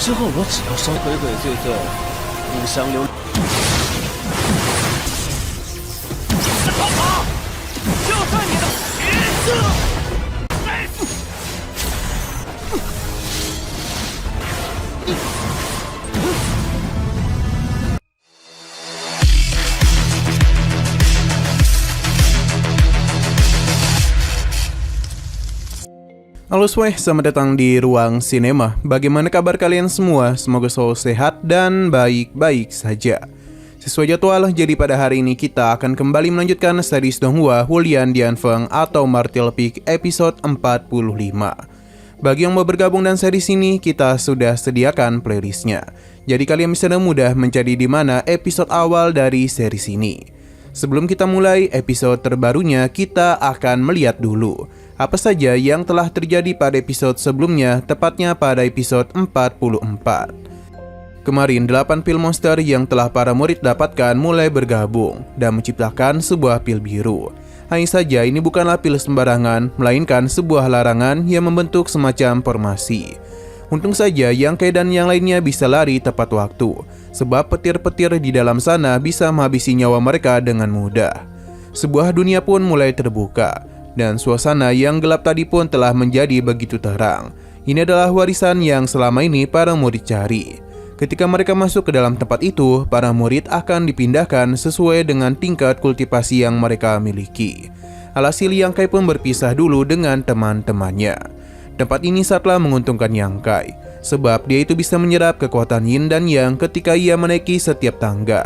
之后我只要稍鬼鬼祟祟，互相留。逃跑！就算你的Halo semuanya, selamat datang di Ruang Sinema. Bagaimana kabar kalian semua? Semoga selalu sehat dan baik-baik saja. Sesuai jadwal, jadi pada hari ini kita akan kembali melanjutkan series Donghua Hulian Dianfeng atau Martial Peak episode 45. Bagi yang mau bergabung dan series ini, kita sudah sediakan playlistnya. Jadi kalian bisa dengan mudah mencari di mana episode awal dari series ini. Sebelum kita mulai episode terbarunya, kita akan melihat dulu apa saja yang telah terjadi pada episode sebelumnya, tepatnya pada episode 44. Kemarin 8 pil monster yang telah para murid dapatkan mulai bergabung dan menciptakan sebuah pil biru. Hanya saja ini bukanlah pil sembarangan, melainkan sebuah larangan yang membentuk semacam formasi. Untung saja Yang Kai dan yang lainnya bisa lari tepat waktu, sebab petir-petir di dalam sana bisa menghabisi nyawa mereka dengan mudah. Sebuah dunia pun mulai terbuka, dan suasana yang gelap tadi pun telah menjadi begitu terang. Ini adalah warisan yang selama ini para murid cari. Ketika mereka masuk ke dalam tempat itu, para murid akan dipindahkan sesuai dengan tingkat kultivasi yang mereka miliki. Alhasil Yang Kai pun berpisah dulu dengan teman-temannya. Tempat ini sangatlah menguntungkan Yang Kai, sebab dia itu bisa menyerap kekuatan yin dan yang ketika ia menaiki setiap tangga.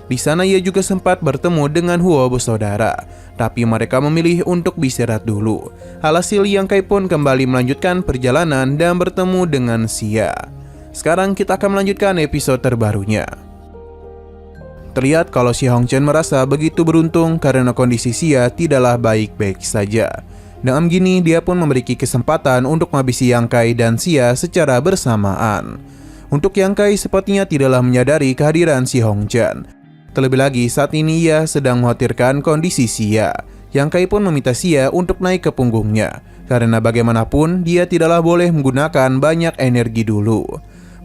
Di sana ia juga sempat bertemu dengan Huo bersaudara, tapi mereka memilih untuk beristirahat dulu. Alhasil Yang Kai pun kembali melanjutkan perjalanan dan bertemu dengan Xia. Sekarang kita akan melanjutkan episode terbarunya. Terlihat kalau Si Hongchen merasa begitu beruntung karena kondisi Xia tidaklah baik-baik saja. Dengan gini, dia pun memiliki kesempatan untuk menghabisi Yang Kai dan Xia secara bersamaan. Untuk Yang Kai sepertinya tidaklah menyadari kehadiran Si Hongchen. Terlebih lagi saat ini ia sedang mengkhawatirkan kondisi Xia. Yang Kai pun meminta Xia untuk naik ke punggungnya, karena bagaimanapun dia tidaklah boleh menggunakan banyak energi dulu.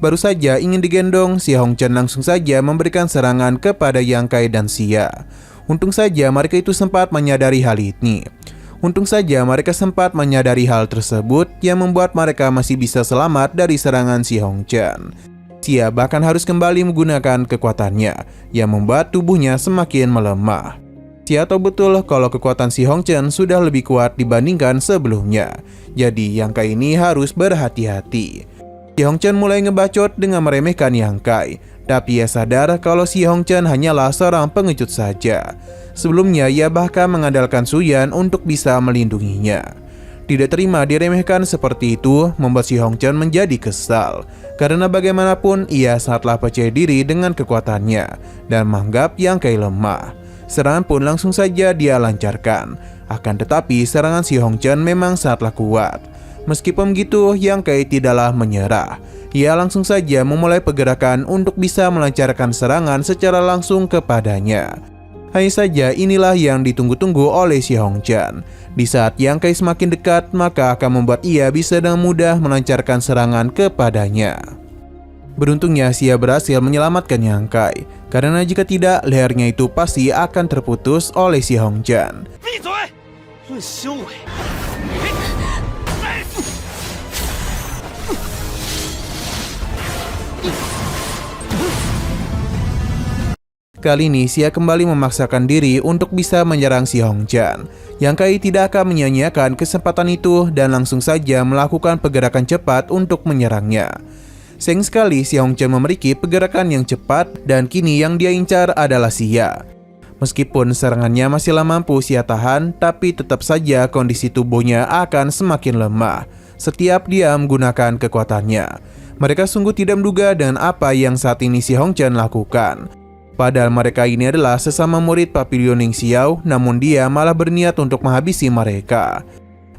Baru saja ingin digendong, Si Hongchen langsung saja memberikan serangan kepada Yang Kai dan Xia. Untung saja mereka itu sempat menyadari hal ini. Untung saja mereka sempat menyadari hal tersebut yang membuat mereka masih bisa selamat dari serangan Si Hongchen. Xia bahkan harus kembali menggunakan kekuatannya yang membuat tubuhnya semakin melemah. Xia tahu betul kalau kekuatan Si Hongchen sudah lebih kuat dibandingkan sebelumnya. Jadi Yang Kai ini harus berhati-hati. Si Hongchen mulai ngebacot dengan meremehkan Yang Kai, tapi ia sadar kalau Si Hongchen hanyalah seorang pengecut saja. Sebelumnya ia bahkan mengandalkan Suyan untuk bisa melindunginya. Tidak terima diremehkan seperti itu membuat Si Hongchen menjadi kesal, karena bagaimanapun ia sangatlah percaya diri dengan kekuatannya dan menganggap Yang Kai lemah. Serangan pun langsung saja dia lancarkan. Akan tetapi serangan Si Hongchen memang sangatlah kuat. Meskipun begitu, Yang Kai tidaklah menyerah. Ia langsung saja memulai pergerakan untuk bisa melancarkan serangan secara langsung kepadanya. Hanya saja inilah yang ditunggu-tunggu oleh Si Hongchen. Di saat Yang Kai semakin dekat, maka akan membuat ia bisa dengan mudah melancarkan serangan kepadanya. Beruntungnya Xia berhasil menyelamatkan Yang Kai, karena jika tidak, lehernya itu pasti akan terputus oleh Si Hongchen. Kali ini Xia kembali memaksakan diri untuk bisa menyerang Si Hongchen. Yang Kai tidak akan menyia-nyiakan kesempatan itu dan langsung saja melakukan pergerakan cepat untuk menyerangnya. Sayang sekali Si Hongchen memiliki pergerakan yang cepat dan kini yang dia incar adalah Xia. Meskipun serangannya masihlah mampu Xia tahan, tapi tetap saja kondisi tubuhnya akan semakin lemah setiap dia menggunakan kekuatannya. Mereka sungguh tidak menduga dengan apa yang saat ini Si Hongchen lakukan. Padahal mereka ini adalah sesama murid Papillon Ning Xiao, namun dia malah berniat untuk menghabisi mereka.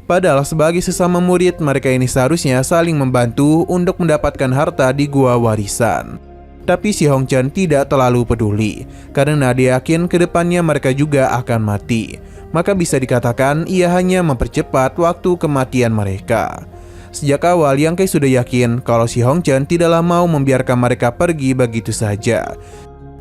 Padahal sebagai sesama murid, mereka ini seharusnya saling membantu untuk mendapatkan harta di gua warisan. Tapi Si Hongchen tidak terlalu peduli, karena dia yakin kedepannya mereka juga akan mati. Maka bisa dikatakan ia hanya mempercepat waktu kematian mereka. Sejak awal Yang Kai sudah yakin kalau si Hongchen tidaklah mau membiarkan mereka pergi begitu saja.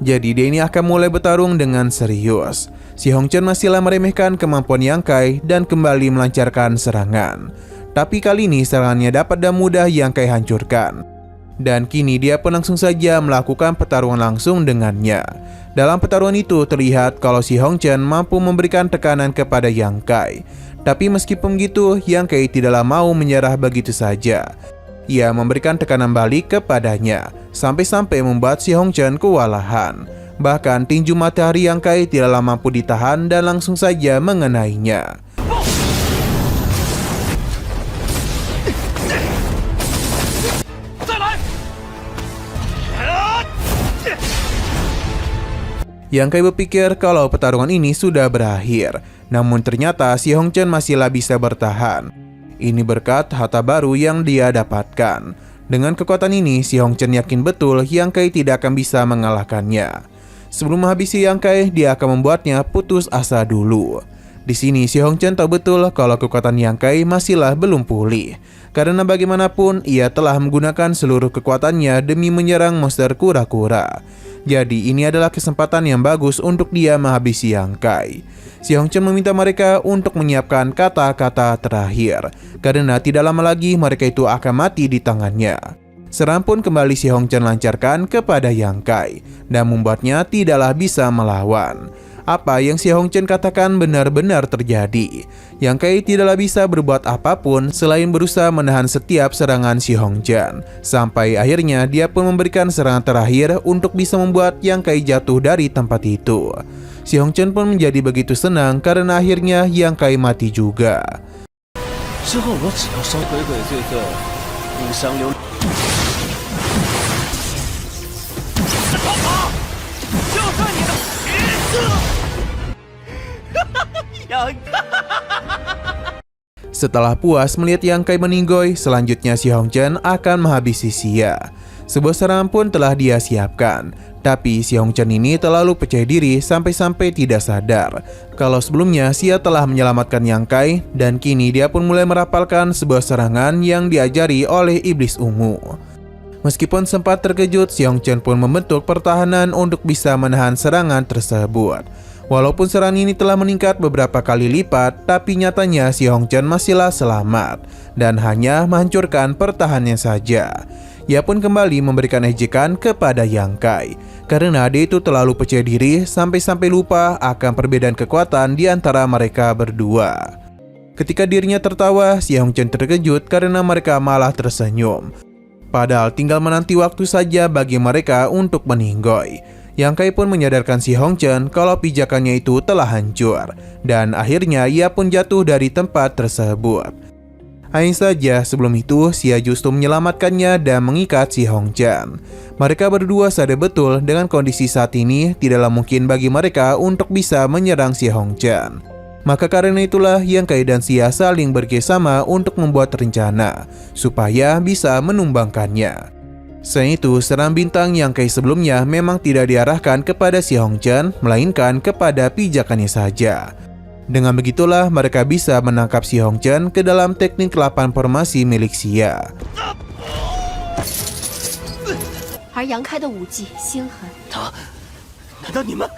Jadi dia ini akan mulai bertarung dengan serius. Si Hongchen masihlah meremehkan kemampuan Yang Kai dan kembali melancarkan serangan. Tapi kali ini serangannya dapat dan mudah Yang Kai hancurkan. Dan kini dia pun langsung saja melakukan pertarungan langsung dengannya. Dalam pertarungan itu terlihat kalau si Hongchen mampu memberikan tekanan kepada Yang Kai. Tapi meskipun begitu, Yang Kai tidaklah mau menyerah begitu saja. Ia memberikan tekanan balik kepadanya, sampai-sampai membuat si Hongchen kewalahan. Bahkan tinju matahari Yang Kai tidaklah mampu ditahan dan langsung saja mengenainya. Yang Kai berpikir kalau pertarungan ini sudah berakhir. Namun ternyata si Hongchen masihlah bisa bertahan. Ini berkat harta baru yang dia dapatkan. Dengan kekuatan ini, si Hongchen yakin betul Yang Kai tidak akan bisa mengalahkannya. Sebelum menghabisi Yang Kai, dia akan membuatnya putus asa dulu. Di sini si Hongchen tahu betul kalau kekuatan Yang Kai masihlah belum pulih. Karena bagaimanapun ia telah menggunakan seluruh kekuatannya demi menyerang monster kura-kura. Jadi ini adalah kesempatan yang bagus untuk dia menghabisi Yang Kai. Si Hongchen meminta mereka untuk menyiapkan kata-kata terakhir, karena tidak lama lagi mereka itu akan mati di tangannya. Serangan pun kembali si Hongchen lancarkan kepada Yang Kai, dan membuatnya tidaklah bisa melawan. Apa yang si Hongchen katakan benar-benar terjadi. Yang Kai tidaklah bisa berbuat apapun selain berusaha menahan setiap serangan si Hongchen. Sampai akhirnya dia pun memberikan serangan terakhir untuk bisa membuat Yang Kai jatuh dari tempat itu. Si Hongchen pun menjadi begitu senang karena akhirnya Yang Kai mati juga. Setelah puas melihat Yang Kai meninggoy, selanjutnya si Hongchen akan menghabisi Xia. Sebuah serangan pun telah dia siapkan. Tapi si Hongchen ini terlalu percaya diri sampai-sampai tidak sadar kalau sebelumnya Xia telah menyelamatkan Yang Kai, dan kini dia pun mulai merapalkan sebuah serangan yang diajari oleh iblis ungu. Meskipun sempat terkejut, si Hongchen pun membentuk pertahanan untuk bisa menahan serangan tersebut. Walaupun serangan ini telah meningkat beberapa kali lipat, tapi nyatanya si Hongchen masihlah selamat dan hanya menghancurkan pertahanannya saja. Ia pun kembali memberikan ejekan kepada Yang Kai, karena dia itu terlalu percaya diri sampai-sampai lupa akan perbedaan kekuatan di antara mereka berdua. Ketika dirinya tertawa, si Hongchen terkejut karena mereka malah tersenyum. Padahal tinggal menanti waktu saja bagi mereka untuk meninggoy. Yang Kai pun menyadarkan si Hongchen kalau pijakannya itu telah hancur, dan akhirnya ia pun jatuh dari tempat tersebut. Hanya saja sebelum itu Xia justru menyelamatkannya dan mengikat si Hongchen. Mereka berdua sadar betul dengan kondisi saat ini tidaklah mungkin bagi mereka untuk bisa menyerang si Hongchen. Maka karena itulah Yang Kai dan Xia saling bekerjasama untuk membuat rencana supaya bisa menumbangkannya. Selain itu, serangan bintang Yang Kai sebelumnya memang tidak diarahkan kepada si Hongchen, melainkan kepada pijakannya saja. Dengan begitulah mereka bisa menangkap si Hongchen ke dalam teknik 8 formasi milik Xia. 而杨开的武技心狠，他，难道你们？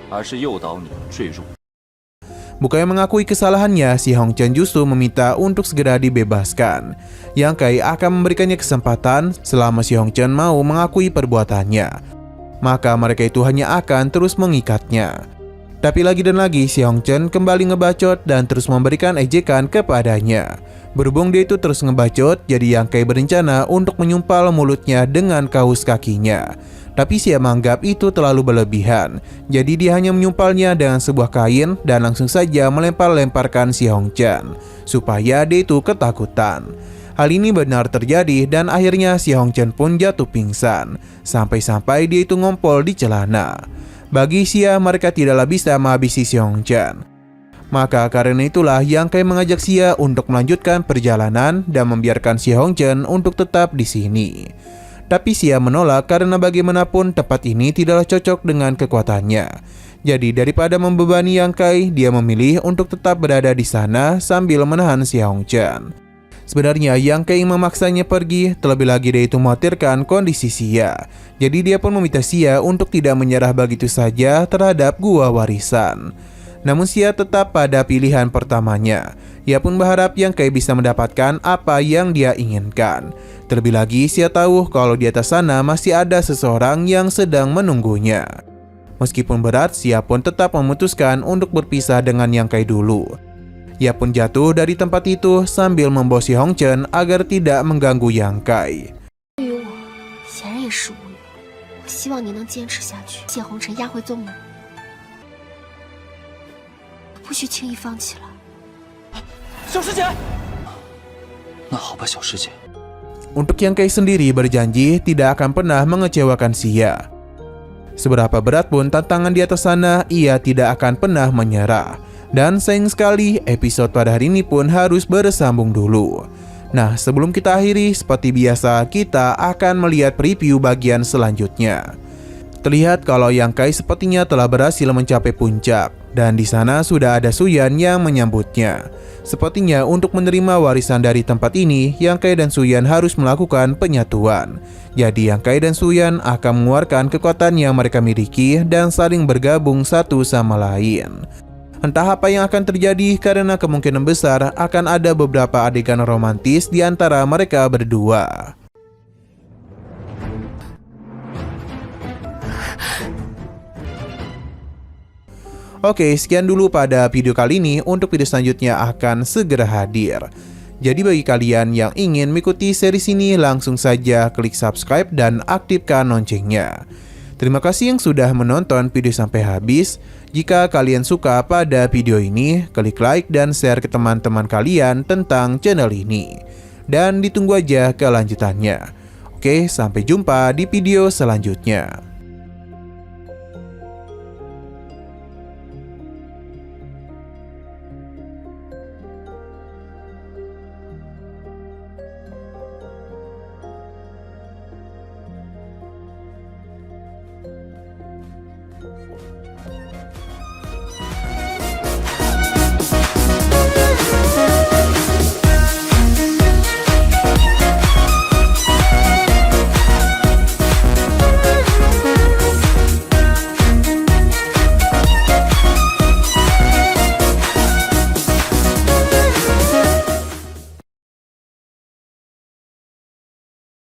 而是诱导你们坠入。 Bukannya mengakui kesalahannya, si Hongchen justru meminta untuk segera dibebaskan. Yang Kai akan memberikannya kesempatan selama si Hongchen mau mengakui perbuatannya. Maka mereka itu hanya akan terus mengikatnya. Tapi lagi dan lagi si Hongchen kembali ngebacot dan terus memberikan ejekan kepadanya. Berhubung dia itu terus ngebacot, jadi Yang Kai berencana untuk menyumpal mulutnya dengan kaus kakinya. Tapi Xia menganggap itu terlalu berlebihan, jadi dia hanya menyumpalnya dengan sebuah kain dan langsung saja melempar-lemparkan si Hongchen, supaya dia itu ketakutan. Hal ini benar terjadi dan akhirnya si Hongchen pun jatuh pingsan, sampai-sampai dia itu ngompol di celana. Bagi Xia, mereka tidaklah bisa menghabisi si Hongchen. Maka karena itulah Yang Kai mengajak Xia untuk melanjutkan perjalanan dan membiarkan si Hongchen untuk tetap di sini. Tapi Xia menolak karena bagaimanapun tempat ini tidaklah cocok dengan kekuatannya. Jadi daripada membebani Yang Kai, dia memilih untuk tetap berada di sana sambil menahan Xia Hongchen. Sebenarnya Yang Kai memaksanya pergi, terlebih lagi dia itu mengkhawatirkan kondisi Xia. Jadi dia pun meminta Xia untuk tidak menyerah begitu saja terhadap gua warisan. Namun Xia tetap pada pilihan pertamanya. Ia pun berharap Yang Kai bisa mendapatkan apa yang dia inginkan. Terlebih lagi Xia tahu kalau di atas sana masih ada seseorang yang sedang menunggunya. Meskipun berat, Xia pun tetap memutuskan untuk berpisah dengan Yang Kai dulu. Ia pun jatuh dari tempat itu sambil membawa Xia Hongchen agar tidak mengganggu Yang Kai. 对于我，显然也是无语。我希望你能坚持下去。谢红尘押回宗门，不许轻易放弃了。小师姐，那好吧，小师姐。 Untuk Yang Kai sendiri berjanji tidak akan pernah mengecewakan Xia. Seberapa berat pun tantangan di atas sana, ia tidak akan pernah menyerah. Dan sayang sekali, episode pada hari ini pun harus bersambung dulu. Nah, sebelum kita akhiri, seperti biasa, kita akan melihat preview bagian selanjutnya. Terlihat kalau Yang Kai sepertinya telah berhasil mencapai puncak, dan di sana sudah ada Suyan yang menyambutnya. Sepertinya untuk menerima warisan dari tempat ini, Yang Kai dan Suyan harus melakukan penyatuan. Jadi Yang Kai dan Suyan akan mengeluarkan kekuatan yang mereka miliki dan saling bergabung satu sama lain. Entah apa yang akan terjadi karena kemungkinan besar akan ada beberapa adegan romantis di antara mereka berdua. Oke, sekian dulu pada video kali ini. Untuk video selanjutnya akan segera hadir. Jadi bagi kalian yang ingin mengikuti series ini, langsung saja klik subscribe dan aktifkan loncengnya. Terima kasih yang sudah menonton video sampai habis. Jika kalian suka pada video ini, klik like dan share ke teman-teman kalian tentang channel ini. Dan ditunggu aja kelanjutannya. Oke, sampai jumpa di video selanjutnya.